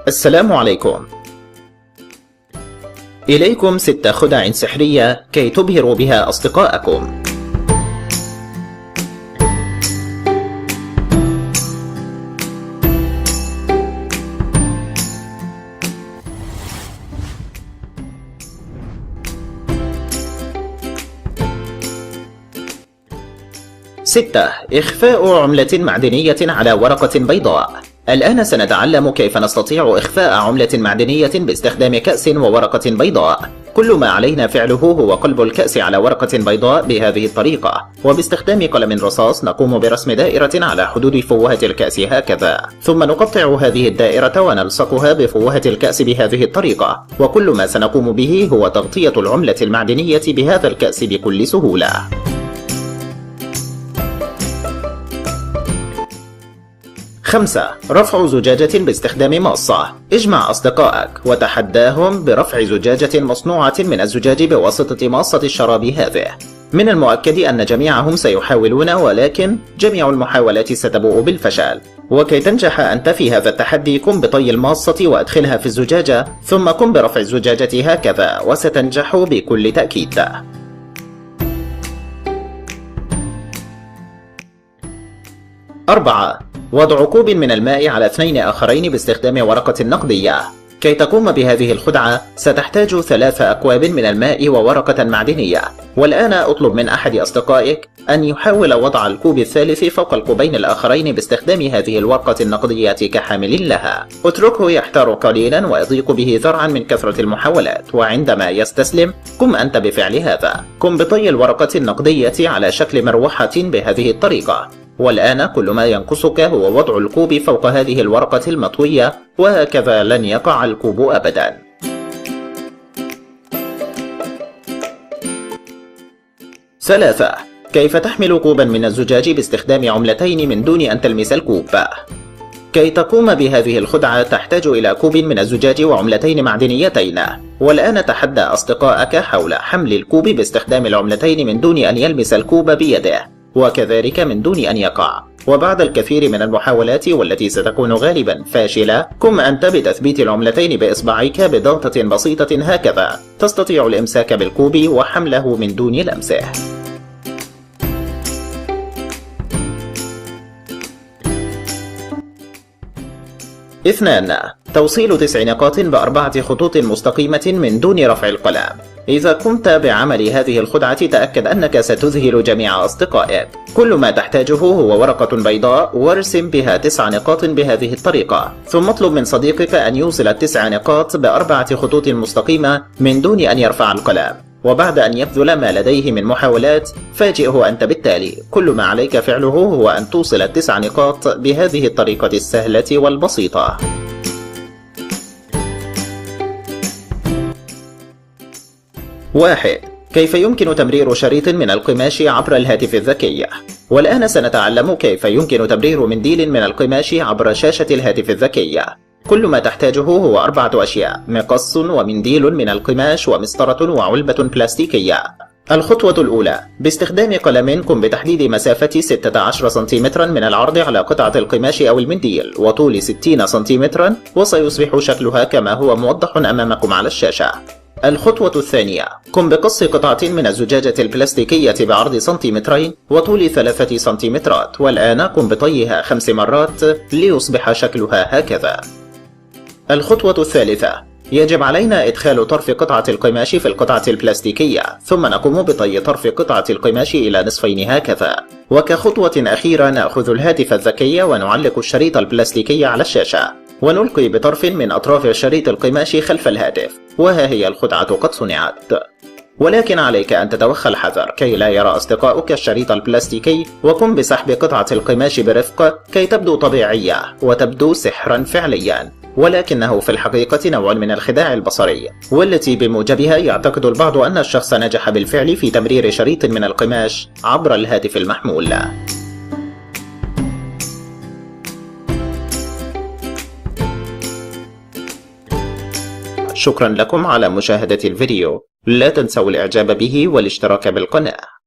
السلام عليكم. إليكم 6 خدع سحرية كي تبهروا بها أصدقائكم. ستة: إخفاء عملة معدنية على ورقة بيضاء. الآن سنتعلم كيف نستطيع إخفاء عملة معدنية باستخدام كأس وورقة بيضاء. كل ما علينا فعله هو قلب الكأس على ورقة بيضاء بهذه الطريقة، وباستخدام قلم رصاص نقوم برسم دائرة على حدود فوهة الكأس هكذا، ثم نقطع هذه الدائرة ونلصقها بفوهة الكأس بهذه الطريقة، وكل ما سنقوم به هو تغطية العملة المعدنية بهذا الكأس بكل سهولة. 5. رفع زجاجة باستخدام ماصة. اجمع أصدقائك وتحداهم برفع زجاجة مصنوعة من الزجاج بواسطة ماصة الشراب هذه. من المؤكد أن جميعهم سيحاولون، ولكن جميع المحاولات ستبوء بالفشل. وكي تنجح أنت في هذا التحدي، قم بطي الماصة وأدخلها في الزجاجة، ثم قم برفع الزجاجة هكذا وستنجح بكل تأكيد. 4. وضع كوب من الماء على 2 آخرين باستخدام ورقة نقدية. كي تقوم بهذه الخدعة ستحتاج 3 أكواب من الماء وورقة معدنية. والآن أطلب من أحد أصدقائك أن يحاول وضع الكوب الثالث فوق الكوبين الآخرين باستخدام هذه الورقة النقدية كحامل لها. اتركه يحتار قليلا ويضيق به ذرعا من كثرة المحاولات، وعندما يستسلم قم أنت بفعل هذا. قم بطي الورقة النقدية على شكل مروحة بهذه الطريقة. والآن كل ما ينقصك هو وضع الكوب فوق هذه الورقة المطوية، وهكذا لن يقع الكوب أبدا. 3. كيف تحمل كوبا من الزجاج باستخدام عملتين من دون أن تلمس الكوب. كي تقوم بهذه الخدعة تحتاج إلى كوب من الزجاج وعملتين معدنيتين. والآن تحدى أصدقائك حول حمل الكوب باستخدام العملتين من دون أن يلمس الكوب بيده، وكذلك من دون أن يقع. وبعد الكثير من المحاولات والتي ستكون غالبا فاشلة، قم أنت بتثبيت العملتين بإصبعك بضغطة بسيطة هكذا. تستطيع الإمساك بالكوب وحمله من دون لمسه. 2. توصيل 9 نقاط ب4 خطوط مستقيمة من دون رفع القلم. إذا قمت بعمل هذه الخدعة تأكد أنك ستذهل جميع أصدقائك. كل ما تحتاجه هو ورقة بيضاء وارسم بها 9 نقاط بهذه الطريقة، ثم اطلب من صديقك أن يوصل 9 نقاط ب4 خطوط مستقيمة من دون أن يرفع القلم. وبعد أن يبذل ما لديه من محاولات فاجئه أنت بالتالي. كل ما عليك فعله هو أن توصل 9 نقاط بهذه الطريقة السهلة والبسيطة. 1. كيف يمكن تمرير شريط من القماش عبر الهاتف الذكي؟ والآن سنتعلم كيف يمكن تمرير منديل من القماش عبر شاشة الهاتف الذكي. كل ما تحتاجه هو 4 أشياء: مقص ومنديل من القماش ومسطرة وعلبة بلاستيكية. الخطوة الأولى: باستخدام قلم قم بتحديد مسافة 16 سنتيمترا من العرض على قطعة القماش أو المنديل، وطول 60 سنتيمترا، وسيصبح شكلها كما هو موضح أمامكم على الشاشة. الخطوة الثانية: قم بقص قطعة من الزجاجة البلاستيكية بعرض سنتيمترين وطول 3 سنتيمترات، والآن قم بطيها 5 مرات ليصبح شكلها هكذا. الخطوة الثالثة: يجب علينا إدخال طرف قطعة القماش في القطعة البلاستيكية، ثم نقوم بطي طرف قطعة القماش إلى نصفين هكذا. وكخطوة أخيرة نأخذ الهاتف الذكي ونعلق الشريط البلاستيكي على الشاشة، ونلقي بطرف من أطراف شريط القماش خلف الهاتف، وها هي الخدعة قد صنعت. ولكن عليك أن تتوخى الحذر كي لا يرى أصدقائك الشريط البلاستيكي، وقم بسحب قطعة القماش برفق كي تبدو طبيعية وتبدو سحرا فعليا، ولكنه في الحقيقة نوع من الخداع البصري، والتي بموجبها يعتقد البعض أن الشخص نجح بالفعل في تمرير شريط من القماش عبر الهاتف المحمول. شكرا لكم على مشاهدة الفيديو. لا تنسوا الإعجاب به والاشتراك بالقناة.